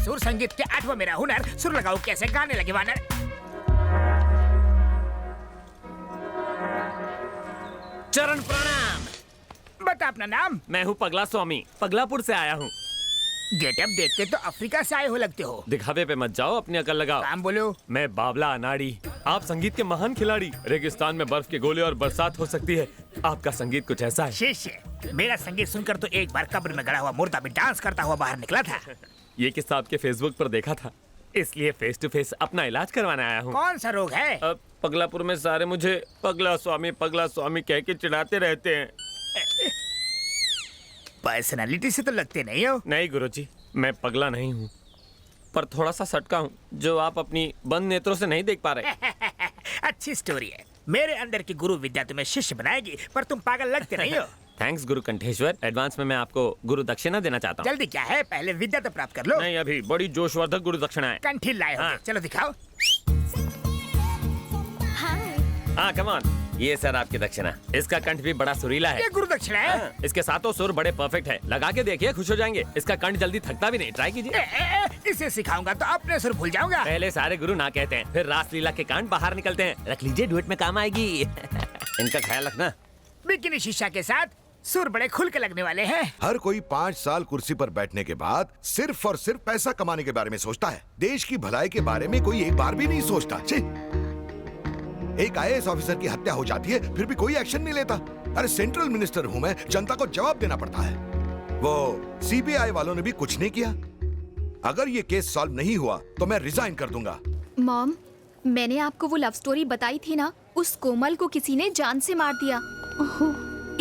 सुर, संगीत के 8वां मेरा हुनर, सुर लगाओ कैसे गाने लगे वानर। चरण प्रणाम। बता अपना नाम। मैं हूँ पगला स्वामी, पगलापुर से आया हूँ। गेटअप देखते तो अफ्रीका से आए हो लगते हो। दिखावे पे मत जाओ, अपनी अकल लगाओ। काम बोलो। मैं बाबला अनाड़ी, आप संगीत के महान खिलाड़ी। रेगिस्तान में बर्फ के गोले और बरसात हो सकती है, आपका संगीत कुछ ऐसा है। शिष्य, मेरा संगीत सुनकर तो एक बार कब्र में गड़ा हुआ मुर्दा भी डांस करता हुआ बाहर निकला था। ये किस्सा आपके फेसबुक पर देखा था, इसलिए फेस टू फेस अपना इलाज करवाने आया हूँ। कौन सा रोग है? पगलापुर में सारे मुझे पगला स्वामी कह के चिढ़ाते रहते हैं। पर्सनालिटी से तो लगते नहीं हो। नहीं गुरुजी, मैं पगला नहीं हूँ, पर थोड़ा सा सटका हूँ जो आप अपनी बंद नेत्रों से नहीं देख पा रहे। अच्छी स्टोरी है। मेरे अंदर की गुरु विद्या तुम्हें शिष्य बनाएगी, पर तुम पागल लगते नहीं हो। थैंक्स गुरु कंठेश्वर। एडवांस में मैं आपको गुरु दक्षिणा देना चाहता हूँ। जल्दी क्या है, पहले विद्या तो प्राप्त कर लो। नहीं, अभी बड़ी जोशवर्धक गुरु दक्षिणा है। कंठी लाए हो। हाँ। चलो दिखाओ। हाँ कम ऑन, ये सर आपकी दक्षिणा। इसका कंठ भी बड़ा सुरीला है। ये गुरु दक्षिणा है। हाँ, इसके सातों सुर बड़े परफेक्ट है। लगा के देखिए, खुश हो जाएंगे। इसका कंठ जल्दी थकता भी नहीं, ट्राई कीजिए। इसे सिखाऊंगा तो अपने सुर भूल जाऊंगा। पहले सारे गुरु ना कहते हैं, फिर रास लीला के कांड बाहर निकलते हैं। रख लीजिए, डुएट में काम आएगी। इनका ख्याल रखना। बिकिनी शीशा के साथ सुर बड़े खुल के लगने वाले हैं। हर कोई 5 साल कुर्सी पर बैठने के बाद सिर्फ और सिर्फ पैसा कमाने के बारे में सोचता है। देश की भलाई के बारे में कोई एक बार भी नहीं सोचता। छी! एक IAS ऑफिसर की हत्या हो जाती है, फिर भी कोई एक्शन नहीं लेता। अरे सेंट्रल मिनिस्टर हूं मैं, जनता को जवाब देना पड़ता है। वो CBI वालों ने भी कुछ नहीं किया। अगर ये केस सॉल्व नहीं हुआ तो मैं रिजाइन कर दूंगा। मॉम, मैंने आपको वो लव स्टोरी बताई थी ना, उस कोमल को किसी ने जान से मार दिया। ओहो,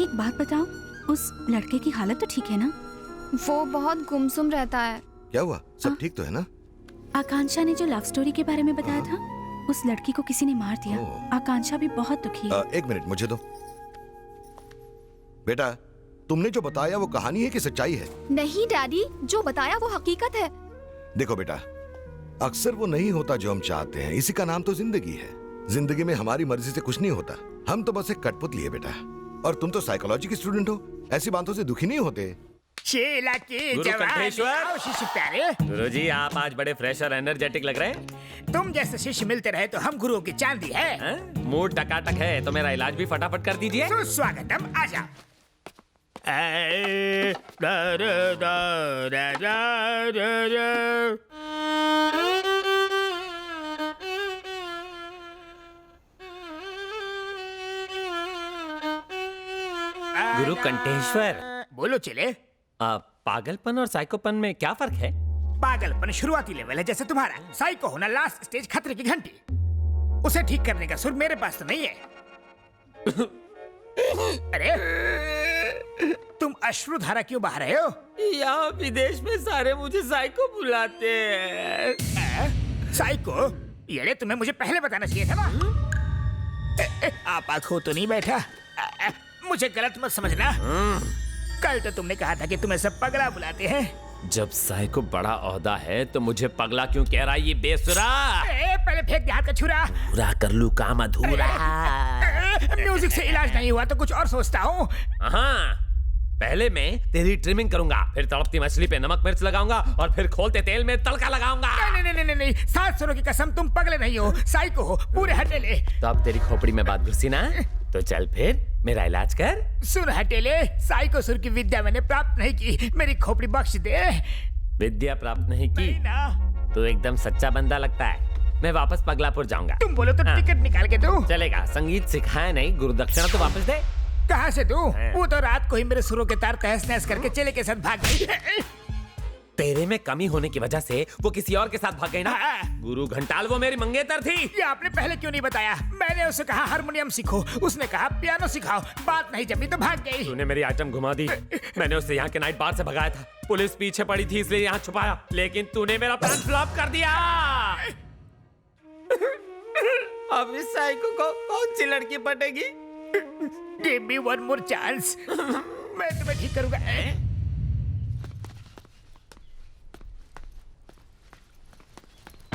एक बात बताओ, उस लड़के की हालत तो ठीक है ना? वो बहुत गुमसुम रहता है। क्या हुआ, सब ठीक तो है ना? आकांक्षा ने जो लव स्टोरी के बारे में बताया था, उस लड़की को किसी ने मार दिया। आकांक्षा भी बहुत दुखी है। एक मिनट मुझे दो। बेटा, तुमने जो बताया वो कहानी है कि सच्चाई है? नहीं डैडी, जो बताया वो हकीकत है। देखो बेटा, अक्सर वो नहीं होता जो हम चाहते हैं। इसी का नाम तो जिंदगी है। जिंदगी में हमारी मर्जी से कुछ नहीं होता। हम तो बस एक कठपुतली है बेटा। और तुम तो साइकोलॉजी की स्टूडेंट हो, ऐसी बातों से दुखी नहीं होते। शेला के गुरु कंठेश्वर। आओ शिष्य प्यारे। गुरुजी, आप आज बड़े फ्रेश और एनर्जेटिक लग रहे हैं। तुम जैसे शिष्य मिलते रहे तो हम गुरुओं की चांदी है। मूड टकाटक है तो मेरा इलाज भी फटाफट कर दीजिए। सुस्वागतम, आजा। गुरु कंठेश्वर, बोलो चले। पागलपन और साइकोपन में क्या फर्क है? पागलपन शुरुआती लेवल है जैसे तुम्हारा, साइको होना लास्ट स्टेज, खतरे की घंटी। उसे ठीक करने का सुर मेरे पास तो नहीं है। अरे तुम अश्रुधारा क्यों बहा रहे हो? यहाँ विदेश में सारे मुझे साइको बुलाते हैं। साइको? ये तुम्हें मुझे पहले बताना चाहिए था ना। आप आंखों तो नहीं बैठा? मुझे गलत मत समझना। कल तो तुमने कहा था कि तुम्हें सब पगला बुलाते हैं। जब साइको बड़ा ओहदा है तो मुझे पगला क्यों कह रहा है ये बेसुरा? पहले फेंक दे हाथ का छुरा। पूरा कर लूं काम अधूरा। म्यूजिक से इलाज नहीं हुआ तो कुछ और सोचता हूँ। हाँ, पहले मैं तेरी ट्रिमिंग करूंगा, फिर तड़पती मछली पे नमक मिर्च लगाऊंगा और फिर खोलते तेल में तड़का लगाऊंगा। नहीं, 7 सुरों की कसम, तुम पगले नहीं हो, साइको हो, पूरे हटेले। तो अब तेरी खोपड़ी में बात घुसी ना, तो चल फिर मेरा इलाज कर। सुन हटेले, साइको सुर की विद्या मैंने प्राप्त नहीं की, मेरी खोपड़ी बख्श दे। विद्या प्राप्त नहीं की तो एकदम सच्चा बंदा लगता है। मैं वापस पगलापुर जाऊंगा। तुम बोलो तो टिकट निकाल के दो। चलेगा, संगीत सिखाया नहीं, गुरु दक्षिणा तो वापस दे। कहाँ से दूं? वो तो रात को ही मेरे सुरों के तार तहस नहस करके चेले के साथ भाग गई। तेरे में कमी होने की वजह से वो किसी और के साथ भाग गई ना। गुरु घंटाल वो मेरी मंगेतर थी। ये आपने पहले क्यों नहीं बताया? मैंने उसे कहा हारमोनियम सीखो, उसने कहा पियानो सिखाओ, बात नहीं जमी तो भाग गई। तूने मेरी आइटम घुमा दी। मैंने उसे यहाँ के नाइट बार से भगाया था, पुलिस पीछे पड़ी थी इसलिए यहाँ छुपाया, लेकिन तूने मेरा प्लान फ्लॉप कर दिया। अब इस साइको को कौन सी लड़की पटेगी? Give me one more chance. मैं तुम्हें ठीक करूंगा।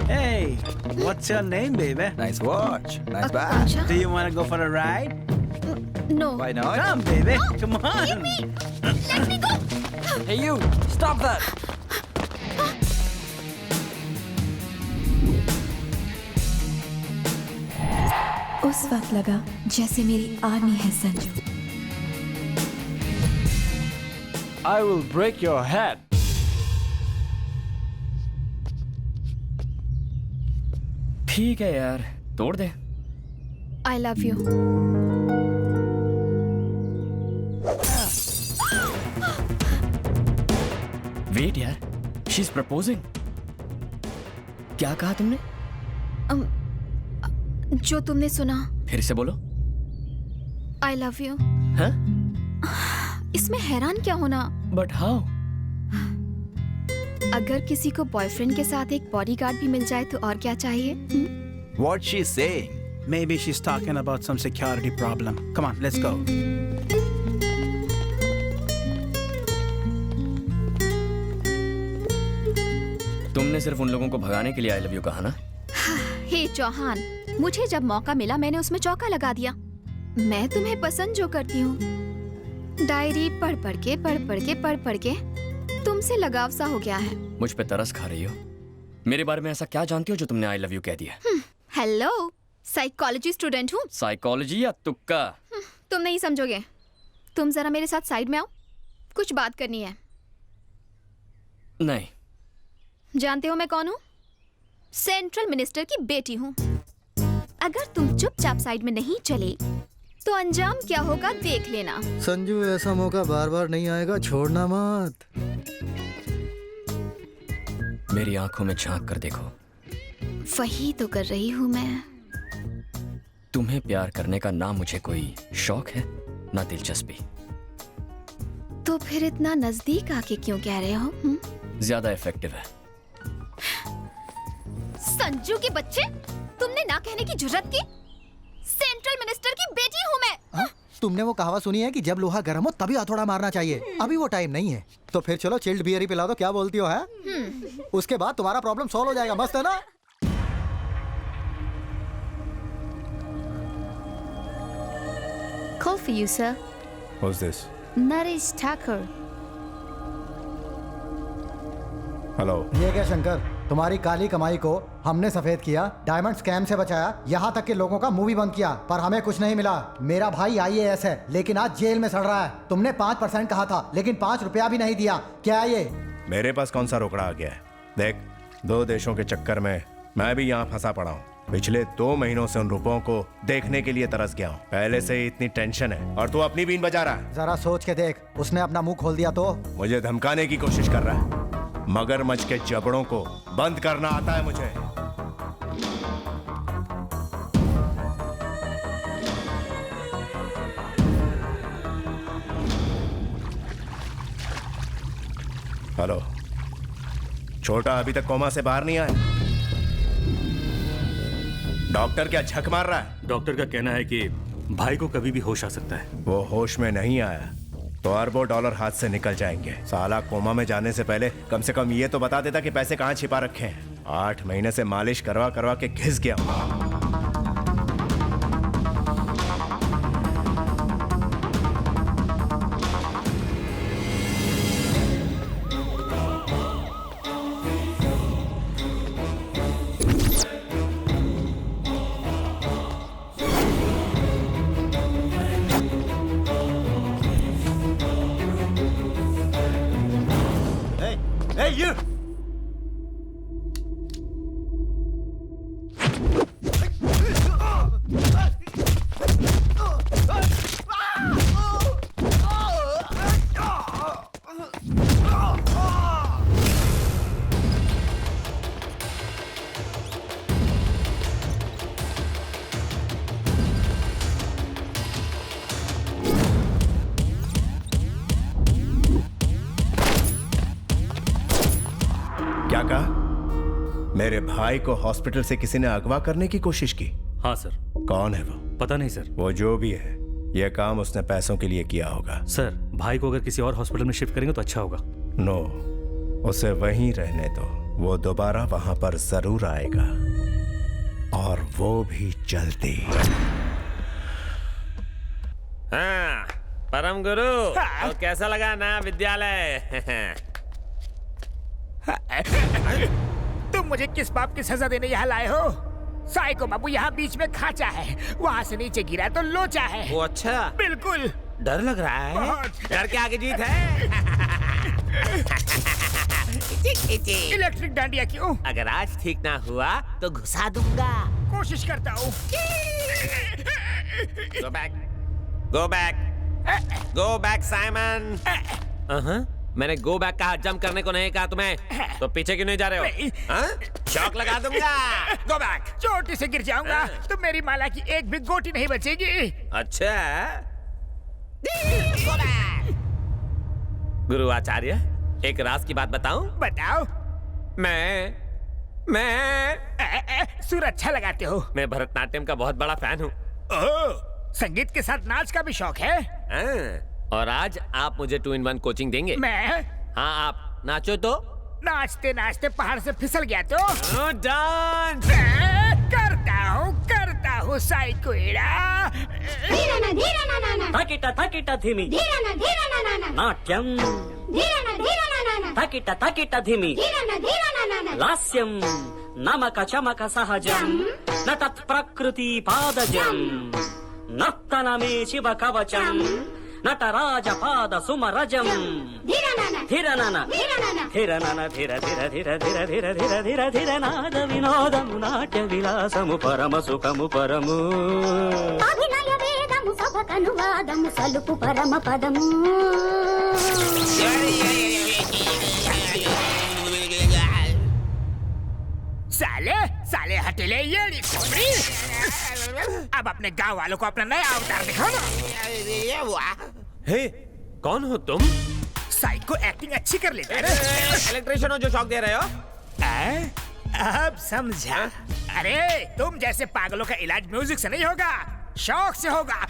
Hey, what's your name, baby? Nice watch. Nice bag. Do you want to go for a ride? No. Why not? Come, baby. Come on. Leave me. Let me go. Hey, you! Stop that! उस वक्त लगा जैसे मेरी army है Sanju. I will break your head. ठीक है यार, तोड़ दे। I love you. वेट यार, शी इज प्रपोजिंग। क्या कहा तुमने? जो तुमने सुना। फिर से बोलो। I love you. हाँ? इसमें हैरान क्या होना? But how? अगर किसी को बॉयफ्रेंड के साथ एक बॉडीगार्ड भी मिल जाए तो और क्या चाहिए? What's she saying? Maybe she's talking about some security problem. Come on, let's go. तुमने सिर्फ उन लोगों को भगाने के लिए आई लव यू कहा ना? हे चौहान, मुझे जब मौका मिला मैंने उसमें चौका लगा दिया। मैं तुम्हें पसंद जो करती हूँ, डायरी पढ़ पढ़ के तुमसे लगाव सा हो गया है। मुझ पे तरस खा रही हो? मेरे बारे में ऐसा क्या जानती हो जो तुमने आई लव यू कह दिया? हेलो, साइकोलॉजी स्टूडेंट हूँ। साइकोलॉजी या तुक्का? तुम नहीं समझोगे। तुम जरा मेरे साथ साइड में आओ, कुछ बात करनी है। नहीं। जानते हो मैं कौन हूँ? सेंट्रल मिनिस्टर की बेटी हूँ। अगर तुम चुपचाप साइड में नहीं चले तो अंजाम क्या होगा देख लेना। संजू, ऐसा मौका बार बार नहीं आएगा, छोड़ना मत। मेरी आंखों में झांक कर देखो। वही तो कर रही हूँ मैं। तुम्हें प्यार करने का ना मुझे कोई शौक है ना दिलचस्पी। तो फिर इतना नजदीक आके क्यों कह रहे हो? ज्यादा इफेक्टिव है। संजू के बच्चे, तुमने ना कहने की जुर्रत की? सेंट्रल मिनिस्टर की बेटी हूँ मैं। तुमने वो कहावत सुनी है कि जब लोहा गर्म हो तभी हथौड़ा मारना चाहिए? अभी वो टाइम नहीं है। तो फिर चलो चिल्ड बियर ही पिला दो, क्या बोलती हो? है उसके बाद तुम्हारा प्रॉब्लम सॉल्व हो जाएगा। मस्त है ना? Call for you, sir. Who's this? Naresh Thakur. Hello. ये क्या शंकर, तुम्हारी काली कमाई को हमने सफेद किया, डायमंड स्कैम से बचाया, यहाँ तक कि लोगों का मुंह भी बंद किया, पर हमें कुछ नहीं मिला। मेरा भाई IAS है लेकिन आज जेल में सड़ रहा है। तुमने 5% कहा था लेकिन 5 रुपया भी नहीं दिया। क्या है ये? मेरे पास कौन सा रोकड़ा आ गया है? देख, 2 देशों के चक्कर में मैं भी यहाँ फंसा पड़ा हूँ। पिछले 2 महीनों से उन रुपयों को देखने के लिए तरस गया हूँ। पहले से ही इतनी टेंशन है और तू अपनी बीन बजा रहा है। जरा सोच के देख, उसने अपना मुंह खोल दिया तो? मुझे धमकाने की कोशिश कर रहा है। मगरमच्छ के जबड़ों को बंद करना आता है मुझे। हेलो, छोटा अभी तक कोमा से बाहर नहीं आया? डॉक्टर क्या झक मार रहा है? डॉक्टर का कहना है कि भाई को कभी भी होश आ सकता है। वो होश में नहीं आया तो अरबों डॉलर हाथ से निकल जाएंगे। साला कोमा में जाने से पहले कम से कम ये तो बता देता कि पैसे कहाँ छिपा रखे हैं। 8 महीने से मालिश करवा करवा के घिस गया हूँ। Hey, you! क्या कहा? मेरे भाई को हॉस्पिटल से किसी ने अगवा करने की कोशिश की? हाँ सर। कौन है वो? पता नहीं सर। वो जो भी है, यह काम उसने पैसों के लिए किया होगा। सर, भाई को अगर किसी और हॉस्पिटल में शिफ्ट करेंगे तो अच्छा होगा। नो, उसे वहीं रहने दो। वो दोबारा वहां पर जरूर आएगा और वो भी जल्दी। हाँ, परम गुरु, तो कैसा लगा नया विद्यालय? तुम मुझे किस पाप की सजा देने यहाँ लाए हो? साइको बाबू यहाँ बीच में खाचा है, वहाँ से नीचे गिरा तो लोचा है। वो अच्छा, बिल्कुल। डर लग रहा है। बहुत। डर के आगे जीत है। इलेक्ट्रिक डांडिया क्यों? अगर आज ठीक ना हुआ तो घुसा दूंगा। कोशिश करता हूँ। Go back. Go back. Go back, Simon. मैंने गो बैक कहा, जंप करने को नहीं कहा तुम्हें। तो पीछे क्यों नहीं जा रहे हो? हाँ? शॉक लगा दूंगा। Go back. चोटी से गिर जाऊंगा तो मेरी माला की एक भी गोटी नहीं बचेगी। अच्छा। Go back. गुरु आचार्य, एक राज की बात बताऊं? बताओ। मैं सुर अच्छा लगाते हो। मैं भरतनाट्यम का बहुत बड़ा फैन हूँ। संगीत के साथ नाच का भी शौक है। और आज आप मुझे 2-in-1 कोचिंग देंगे? मैं? हाँ, आप नाचो तो। नाचते नाचते पहाड़ से फिसल गया तो? डांस। करता हूँ साइकोइडा। तकिट धिमी नाट्यम तकिट धिमी लास्यम नमक चमक सहजम न तत्प्रकृति पादजम नर्तनमे शिव कवचम नटराज पाद सुमरजम धिरनन धिर नाद विनोदము నాట్య విలాసము పరమ సుఖము పరము అభినయ వేదము సభకను వాదము సలుపు పరమ పదము साले हटेले ये खोपड़ी। अब अपने गांव वालों को अपना नया अवतार दिखाओ ना। हे, कौन हो तुम? साइको एक्टिंग अच्छी कर लेता है। इलेक्ट्रिशियन हो जो शॉक दे रहे हो? अब समझा। अरे तुम जैसे पागलों का इलाज म्यूजिक से नहीं होगा, शौक से होगा।